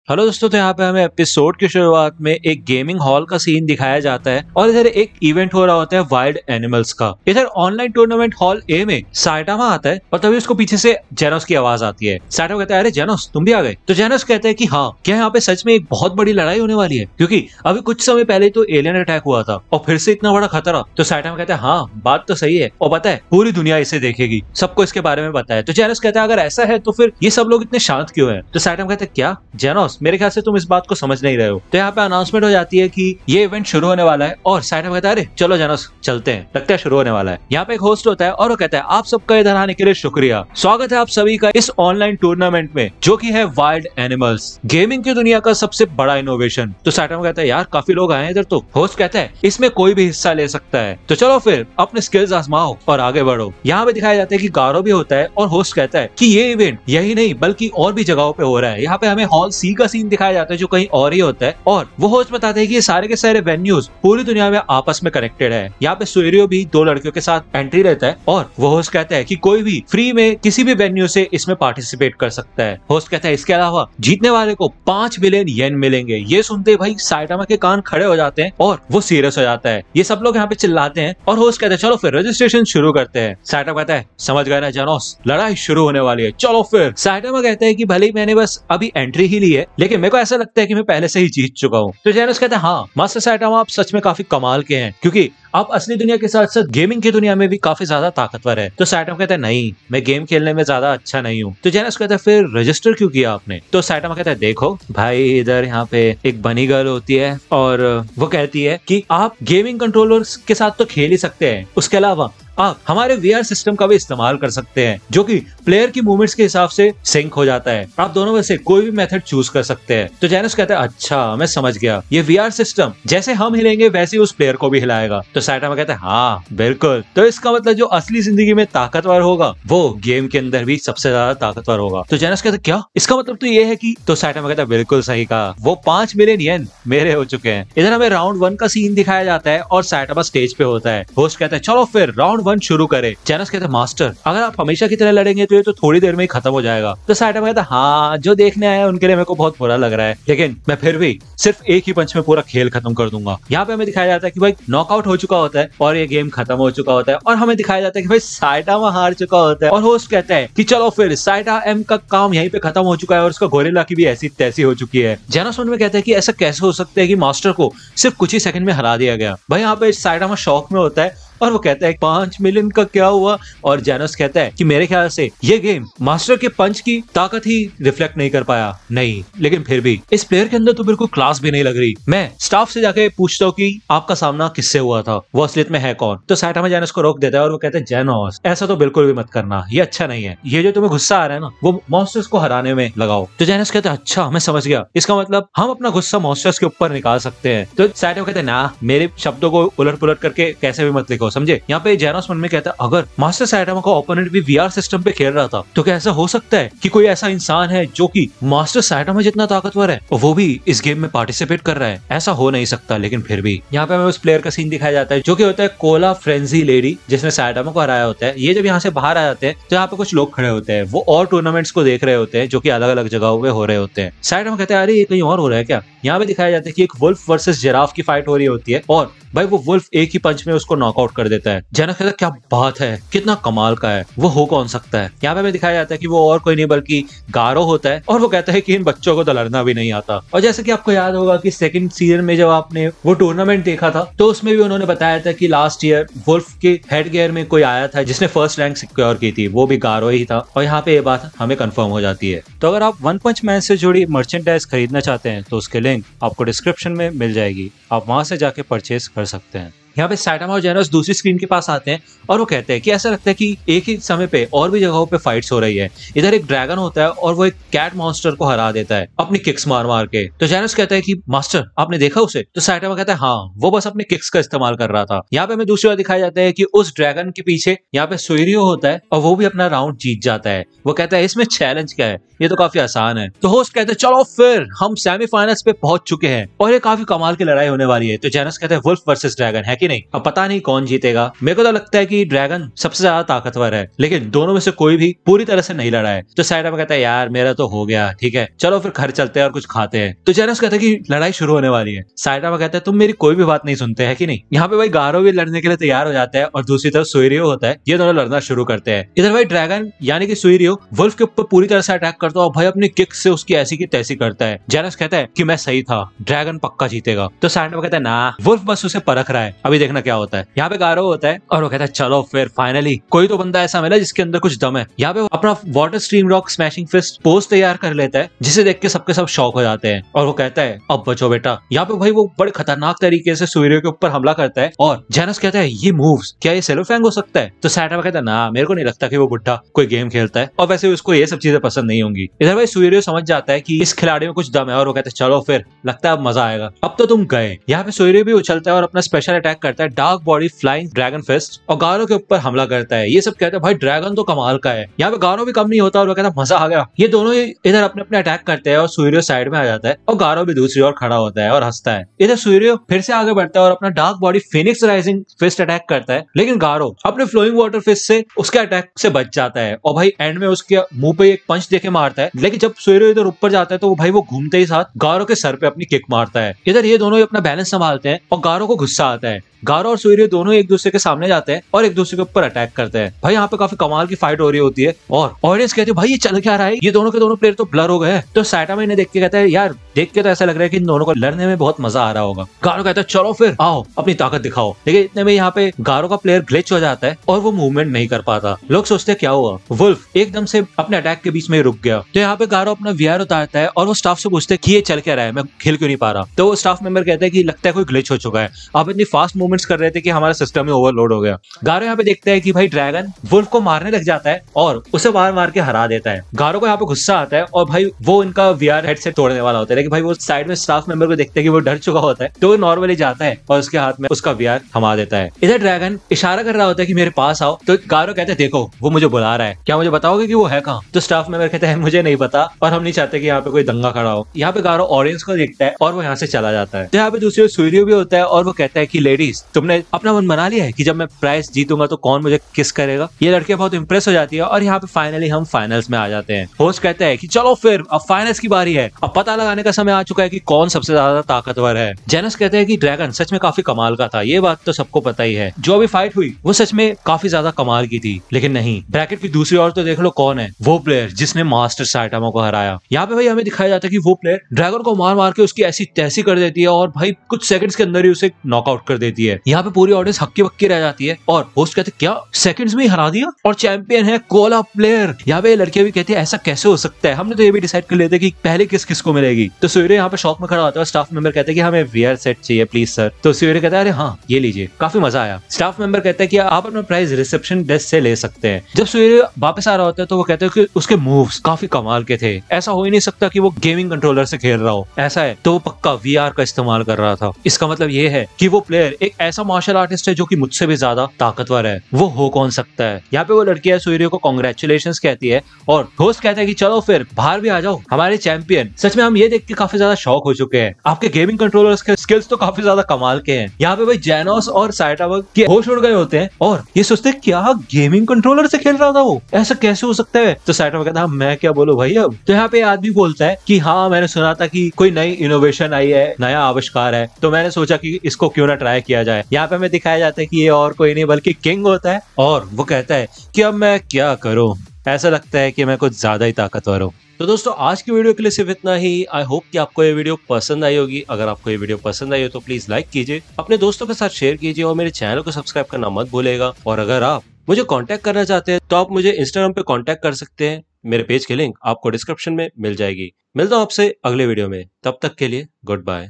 Hello दोस्तों, तो यहाँ पे हमें एपिसोड की शुरुआत में एक गेमिंग हॉल का सीन दिखाया जाता है और इधर एक इवेंट हो रहा होता है वाइल्ड एनिमल्स का। इधर ऑनलाइन टूर्नामेंट हॉल ए में साइटामा आता है और तभी उसको पीछे से जेनोस की आवाज आती है। साइटामा कहता है, अरे जेनोस तुम भी आ गए? तो जेनोस कहता है कि हाँ, क्या यहाँ पे सच में एक बहुत बड़ी लड़ाई होने वाली है, क्योंकि अभी कुछ समय पहले तो एलियन अटैक हुआ था और फिर से इतना बड़ा खतरा। तो साइटामा कहता है, हाँ बात तो सही है, और पता है पूरी दुनिया इसे देखेगी, सबको इसके बारे में पता है। तो जेनोस कहता है, अगर ऐसा है तो फिर ये सब लोग इतने शांत क्यों हैं? तो साइटामा कहता है, क्या जेनोस, मेरे ख्याल से तुम इस बात को समझ नहीं रहे हो। तो यहाँ पे अनाउंसमेंट हो जाती है कि ये इवेंट शुरू होने वाला है और साइटामा कहता है, अरे चलो जेनोस चलते हैं, लगता है शुरू होने वाला है। यहाँ पे एक होस्ट होता है और वो कहता है, आप सबका इधर आने के लिए शुक्रिया, स्वागत है आप सभी का इस ऑनलाइन टूर्नामेंट में जो कि है वाइल्ड एनिमल्स, गेमिंग की दुनिया का सबसे बड़ा इनोवेशन। तो साइटामा कहता है, यार काफी लोग आए हैं इधर। तो होस्ट कहता है, इसमें कोई भी हिस्सा ले सकता है, तो चलो फिर अपने स्किल्स आजमाओ और आगे बढ़ो। यहाँ पे दिखाया जाता है कि गारो भी होता है और होस्ट कहता है कि ये इवेंट यही नहीं बल्कि और भी जगहों पे हो रहा है। यहाँ पे हमें हॉल सी का सीन दिखाया जाता है जो कहीं और ही होता है, और वो होस्ट बताते हैं कि ये सारे के सारे वेन्यूज पूरी दुनिया में आपस में कनेक्टेड है। यहाँ पे सूर्यो भी दो लड़कियों के साथ एंट्री रहता है और वो होस्ट कहता है कि कोई भी फ्री में किसी भी वेन्यू से इसमें पार्टिसिपेट कर सकता है। होस्ट कहता है, इसके अलावा जीतने वाले को 5 बिलियन येन मिलेंगे। ये सुनते भाई साइटामा के कान खड़े हो जाते हैं और वो सीरियस हो जाता है। ये सब लोग यहाँ पे चिल्लाते हैं और होस्ट कहते हैं, चलो फिर रजिस्ट्रेशन शुरू करते हैं। साइटामा कहता है, समझ गए ना जेनोस, लड़ाई शुरू होने वाली है, चलो फिर। साइटामा कहता है कि भले ही मैंने बस अभी एंट्री ही ली है, लेकिन मेरे को ऐसा लगता है कि मैं पहले से ही जीत चुका हूँ। तो जेनोस कहता है, हाँ मास्टर साइटामा, आप सच में काफी कमाल के हैं, क्योंकि आप असली दुनिया के साथ साथ गेमिंग की दुनिया में भी काफी ज्यादा ताकतवर है। तो साइटामा कहता है, नहीं मैं गेम खेलने में ज्यादा अच्छा नहीं हूँ। तो जेनोस कहता है, फिर रजिस्टर क्यों किया आपने? तो साइटामा कहता है, देखो भाई, इधर यहाँ पे एक बनी गर्ल होती है और वो कहती है कि आप गेमिंग कंट्रोलर्स के साथ तो खेल ही सकते हैं, उसके अलावा आप हमारे वीआर सिस्टम का भी इस्तेमाल कर सकते हैं जो कि प्लेयर की मूवमेंट्स के हिसाब से सिंक हो जाता है। आप दोनों में से कोई भी मेथड चूज कर सकते हैं। तो जेनोस कहता है, अच्छा मैं समझ गया, ये वीआर सिस्टम जैसे हम हिलेंगे वैसे ही उस प्लेयर को भी हिलाएगा। तो साइटामा कहता है, हाँ बिल्कुल, तो इसका मतलब जो असली जिंदगी में ताकतवर होगा वो गेम के अंदर भी सबसे ज्यादा ताकतवर होगा। तो जेनोस कहता है, क्या इसका मतलब तो ये है कि? तो साइटामा कहता है, बिल्कुल सही कहा, वो 5 मिलियन येन मेरे हो चुके हैं। इधर हमें राउंड 1 का सीन दिखाया जाता है और साइटामा स्टेज पे होता है। होस्ट कहता है, चलो फिर राउंड 1 शुरू करें। जेनोस कहता है, मास्टर अगर आप हमेशा की तरह लड़ेंगे तो ये तो थोड़ी देर में ही खत्म हो जाएगा। तो साइटामा कहता है, हाँ जो देखने आए उनके लिए मेरे को बहुत बुरा लग रहा है, लेकिन मैं फिर भी सिर्फ एक ही पंच में पूरा खेल खत्म कर दूंगा। यहाँ पे हमें दिखाया जाता है कि भाई नॉकआउट हो चुका होता है और ये गेम खत्म हो चुका होता है, और हमें दिखाया जाता है कि भाई साइटामा हार चुका होता है। और होस्ट कहता है कि चलो फिर साइटा एम का काम यहीं पे खत्म हो चुका है और उसका गोरिल्ला की भी ऐसी तैसी हो चुकी है। जेनोस में कहता है कि ऐसा कैसे हो सकता है कि मास्टर को सिर्फ कुछ ही सेकंड में हरा दिया गया। भाई यहाँ पे साइटामा शॉक में होता है और वो कहता है, 5 मिलियन का क्या हुआ? और जेनोस कहता है कि मेरे ख्याल से ये गेम मास्टर के पंच की ताकत ही रिफ्लेक्ट नहीं कर पाया। नहीं, लेकिन फिर भी इस प्लेयर के अंदर तो बिल्कुल क्लास भी नहीं लग रही। मैं स्टाफ से जाके पूछता हूँ कि आपका सामना किससे हुआ था, वो असलियत में है कौन? तो साइटामा जेनोस को रोक देता है और वो कहता है, जेनोस ऐसा तो बिल्कुल भी मत करना, ये अच्छा नहीं है। ये जो तुम्हें गुस्सा आ रहा है ना, वो मॉन्स्टर्स को हराने में लगाओ। तो जेनोस कहता है, अच्छा मैं समझ गया, इसका मतलब हम अपना गुस्सा मॉन्स्टर्स के ऊपर निकाल सकते हैं। तो साइटामा कहते हैं, ना मेरे शब्दों को उलट पुलट करके कैसे भी मत लिखो, समझे? यहाँ पे जेनोस मन में कहता है, अगर मास्टर साइटामा का ओपोनेंट भी वीआर सिस्टम पे खेल रहा था तो क्या ऐसा हो सकता है कि कोई ऐसा इंसान है जो कि मास्टर साइटामा जितना ताकतवर है और वो भी इस गेम में पार्टिसिपेट कर रहा है? ऐसा हो नहीं सकता। लेकिन फिर भी यहाँ पे हमें उस प्लेयर का सीन दिखाया जाता है जो कि होता है कोला फ्रेंजी लेडी, जिसने साइटामा को हराया होता है। ये जब यहाँ से बाहर आ जाते हैं तो यहाँ पे कुछ लोग खड़े होते हैं, वो और टूर्नामेंट्स को देख रहे होते हैं जो कि अलग अलग जगहों पे हो रहे होते हैं। साइटामा कहते हैं, अरे ये कहीं और हो रहा है क्या? यहाँ पे दिखाया जाता है कि एक वुल्फ वर्सेस जिराफ की फाइट हो रही होती है और भाई वो वुल्फ एक ही पंच में उसको नॉकआउट कर देता है। जेनोस कहता है, क्या बात है, कितना कमाल का है, वो हो कौन सकता है? यहाँ पे हमें दिखाया जाता है कि वो और कोई नहीं बल्कि गारो होता है और वो कहता है कि इन बच्चों को तो लड़ना भी नहीं आता। और जैसे कि आपको याद होगा कि सेकंड सीजन में जब आपने वो टूर्नामेंट देखा था तो उसमें भी उन्होंने बताया था कि लास्ट ईयर वुल्फ के हेड गियर में कोई आया था जिसने फर्स्ट रैंक सिक्योर की थी, वो भी गारो ही था। और यहाँ पे ये बात हमें कंफर्म हो जाती है। तो अगर आप वन पंच मैन से जुड़ी मर्चेंडाइज खरीदना चाहते हैं तो उसके लिंक आपको डिस्क्रिप्शन में मिल जाएगी, आप वहां से जाके परचेज कर सकते हैं। यहाँ पे साइटामा और जेनोस दूसरी स्क्रीन के पास आते हैं और वो कहते हैं कि ऐसा लगता है कि एक ही समय पे और भी जगहों पे फाइट्स हो रही है। इधर एक ड्रैगन होता है और वो एक कैट मॉन्स्टर को हरा देता है अपनी किक्स मार मार के। तो जेनोस कहता है कि मास्टर आपने देखा उसे? तो साइटामा कहता है, हाँ वो बस अपने किक्स का इस्तेमाल कर रहा था। यहाँ पे हमें दूसरी बार दिखाया जाता है कि उस ड्रैगन के पीछे यहाँ पे सूर्यो होता है और वो भी अपना राउंड जीत जाता है। वो कहता है, इसमें चैलेंज क्या है, ये तो काफी आसान है। तो होस्ट कहते हैं, चलो फिर हम सेमीफाइनल्स पे पहुंच चुके हैं और ये काफी कमाल की लड़ाई होने वाली है। तो जेनोस कहता है, वुल्फ वर्सेस ड्रैगन है कि नहीं। अब पता नहीं कौन जीतेगा, मेरे को तो लगता है कि ड्रैगन सबसे ज्यादा ताकतवर है, लेकिन दोनों में से कोई भी पूरी तरह से नहीं लड़ा है। तो साइडामा कहता है यार मेरा तो हो गया, ठीक है चलो फिर घर चलते हैं और कुछ खाते हैं। तो जेनोस कहता है कि लड़ाई शुरू होने वाली है। साइडामा कहता है तुम मेरी कोई भी बात नहीं सुनते हैं कि नहीं। यहाँ पे भाई गारो भी लड़ने के लिए तैयार हो जाता है और दूसरी तरफ सुइरियो होता है, ये दोनों लड़ना शुरू करते हैं। इधर भाई ड्रैगन यानी कि सुइरियो वुल्फ के ऊपर पूरी तरह से अटैक करता है और भाई अपनी किक से उसकी ऐसी की तैसी करता है। जेनोस कहता है कि मैं सही था, ड्रैगन पक्का जीतेगा। तो साइडामा कहता है ना, वुल्फ बस उसे परख रहा है, अभी देखना क्या होता है। यहाँ पे गारो होता है और वो कहता है चलो फिर फाइनली कोई तो बंदा ऐसा मिला जिसके अंदर कुछ दम है। यहाँ पे अपना water stream rock smashing fist pose तैयार कर लेता है, जिसे देख के सबके सब शॉक हो जाते हैं और वो कहता है अब बचो बेटा। यहाँ पे भाई वो बड़े खतरनाक तरीके से सुइरियो के ऊपर हमला करता है और जेनोस कहता है ये मूव्स क्या ये सेलोफैंग हो सकता है। तो साइडामा कहता है ना, मेरे को नहीं लगता कि वो बुढ़ा कोई गेम खेलता है और वैसे उसको ये सब चीजें पसंद नहीं होंगी। इधर भाई सुइरियो समझ जाता है कि इस खिलाड़ी में कुछ दम है और वो कहता है चलो फिर लगता है अब मजा आएगा, अब तो तुम गए। यहाँ पे सुइरियो भी उछलता है और अपना स्पेशल अटैक करता है dark body flying dragon fist और गारो के ऊपर हमला करता है। ये सब कहते हैं भाई ड्रैगन तो कमाल का है। यहाँ पे गारो भी कम नहीं होता और वो कहता है मजा आ गया। ये दोनों ही इधर अपने अपने अटैक करते हैं और सुइरियो साइड में आ जाता है और गारो भी दूसरी ओर खड़ा होता है और हंसता है। इधर सुइरियो फिर से आगे बढ़ता है और अपना dark body phoenix rising fist attack करता है, लेकिन गारो अपने फ्लोइंग वाटर फिस्ट से उसके अटैक से बच जाता है और भाई एंड में उसके मुंह पे एक पंच देके मारता है। लेकिन जब सुइरियो इधर ऊपर जाता है तो भाई वो घूमते ही साथ गारो के सर पे अपनी किक मारता है। इधर ये दोनों ही अपना बैलेंस संभालते हैं और गारो को गुस्सा आता है। गारो और सुइरियो दोनों एक दूसरे के सामने जाते हैं और एक दूसरे के ऊपर अटैक करते हैं। भाई यहाँ पे काफी कमाल की फाइट हो रही होती है और ऑडियंस कहते हैं भाई ये चल क्या रहा है, ये दोनों के दोनों प्लेयर तो ब्लर हो गए। तो साइडामा इन्हें देख के कहता है यार देख के तो ऐसा लग रहा है कि इन दोनों को लड़ने में बहुत मजा आ रहा होगा। गारो कहता है चलो फिर आओ अपनी ताकत दिखाओ। लेकिन इतने में यहाँ पे गारो का प्लेयर ग्लिच हो जाता है और वो मूवमेंट नहीं कर पाता। लोग सोचते क्या हुआ, वुल्फ एकदम से अपने अटैक के बीच में रुक गया। तो यहाँ पे गारो अपना वीआर उतारता है और वो स्टाफ से पूछते हैं कि ये चल क्या रहा है, मैं खेल क्यों नहीं पा रहा। तो वो स्टाफ मेंबर कहता है कि लगता है कोई ग्लिच हो चुका है, आप इतनी फास्ट मूवमेंट्स कर रहे थे कि हमारा सिस्टम ही ओवरलोड हो गया। गारो यहाँ पे देखता है कि भाई ड्रैगन वुल्फ को मारने लग जाता है और उसे मार मार के हरा देता है। गारो को यहाँ पे गुस्सा आता है और भाई वो इनका वीआर हेडसेट तोड़ने वाला होता है, लेकिन भाई वो साइड में स्टाफ मेंबर को देखते हैं कि वो डर चुका होता है, तो वो नॉर्मली जाता है और उसके हाथ में उसका वीआर थमा देता है। इधर ड्रैगन इशारा कर रहा होता है कि मेरे पास आओ। तो गारो कहते हैं देखो वो मुझे बुला रहा है, क्या मुझे बताओगे कि वो है कहाँ। तो स्टाफ मेंबर कहते हैं मुझे नहीं पता और हम नहीं चाहते कि यहाँ पे कोई दंगा खड़ा हो। यहाँ पे गारो ऑडियंस को देखता है और वो यहाँ से चला जाता है। तो यहाँ पे दूसरी सुइरियो भी होता है और वो कहता है कि लेडीज तुमने अपना मन बना लिया है कि जब मैं प्राइज जीतूंगा तो कौन मुझे किस करेगा। ये लड़कियां बहुत इंप्रेस हो जाती है और यहाँ पे फाइनली हम फाइनल्स में आ जाते हैं। होस्ट कहता है कि चलो फिर अब फाइनल्स की बारी है, अब पता लगाने का समय आ चुका है कि कौन सबसे ज्यादा ताकतवर है। जेनस कहते हैं कि ड्रैगन सच में काफी कमाल का था, ये बात तो सबको पता ही है, जो अभी फाइट हुई वो सच में काफी ज्यादा कमाल की थी। लेकिन नहीं, ब्रैकेट की दूसरी ओर तो देख लो कौन है वो प्लेयर जिसने मास्टर साइटामा को हराया। यहाँ पे भाई हमें दिखाया जाता है कि वो प्लेयर ड्रैगन को मार मार के उसकी ऐसी तैसी कर देती है और भाई कुछ सेकंड्स के अंदर ही उसे नॉकआउट कर देती है। यहाँ पे पूरी ऑडियंस हक्की बक्की रह जाती है और होस्ट कहते क्या सेकंड्स में ही हरा दिया और चैंपियन है कोला प्लेयर। यहाँ पे लड़कियां भी कहती है ऐसा कैसे हो सकता है, हमने तो ये भी डिसाइड कर लेते कि पहले किस किस को मिलेगी। तो सुइरियो यहाँ पे शॉक में खड़ा होता है और स्टाफ मेंबर कहते हैं कि हमें वीआर सेट चाहिए प्लीज सर। तो सुइरियो कहता है अरे हाँ ये लीजिए, काफी मजा आया। स्टाफ मेंबर कहता है कि आप अपना प्राइज रिसेप्शन डेस्क से ले सकते हैं। जब सुइरियो वापस आ रहा होता है तो वो कहते हैं कि उसके मूव्स काफी कमाल के थे, ऐसा हो ही नहीं सकता कि वो गेमिंग कंट्रोलर से खेल रहा हो, ऐसा है तो वो पक्का वीआर का इस्तेमाल कर रहा था। इसका मतलब ये है कि वो प्लेयर एक ऐसा मार्शल आर्टिस्ट है जो कि मुझसे भी ज्यादा ताकतवर है, वो हो कौन सकता है। यहाँ पे वो लड़की है सुइरियो को कांग्रेचुलेशंस कहती है और होस्ट कहता है कि चलो फिर बाहर भी आ जाओ हमारे चैंपियन। सच में हम ये देख के काफी ज्यादा शॉक हो चुके हैं, आपके गेमिंग कंट्रोलर्स के स्किल्स तो काफी ज्यादा कमाल के हैं। यहाँ पे भाई जेनोस और साइटामा के होश उड़ गए होते हैं और ये सोचते हैं क्या गेमिंग कंट्रोलर से खेल रहा था वो, ऐसा कैसे हो सकता है। तो साइटामा कहता है मैं क्या बोलूं भाई अब। तो यहाँ पे आदमी बोलता है कि हाँ मैंने सुना था कि कोई नई इनोवेशन आई है, नया आविष्कार है, तो मैंने सोचा कि इसको क्यों ना ट्राई किया जाए। यहाँ पे हमें दिखाया जाता है कि ये और कोई नहीं बल्कि किंग होता है और वो कहता है कि अब मैं क्या करूं, ऐसा लगता है कि मैं कुछ ज्यादा ही ताकतवर हूं। तो दोस्तों आज की वीडियो के लिए सिर्फ इतना ही। आई होप कि आपको ये वीडियो पसंद आई होगी। अगर आपको ये वीडियो पसंद आई हो तो प्लीज लाइक कीजिए, अपने दोस्तों के साथ शेयर कीजिए और मेरे चैनल को सब्सक्राइब करना मत भूलिएगा। और अगर आप मुझे कांटेक्ट करना चाहते हैं तो आप मुझे इंस्टाग्राम पे कांटेक्ट कर सकते हैं, मेरे पेज की लिंक आपको डिस्क्रिप्शन में मिल जाएगी। मिलता हूं आपसे अगले वीडियो में, तब तक के लिए गुड बाय।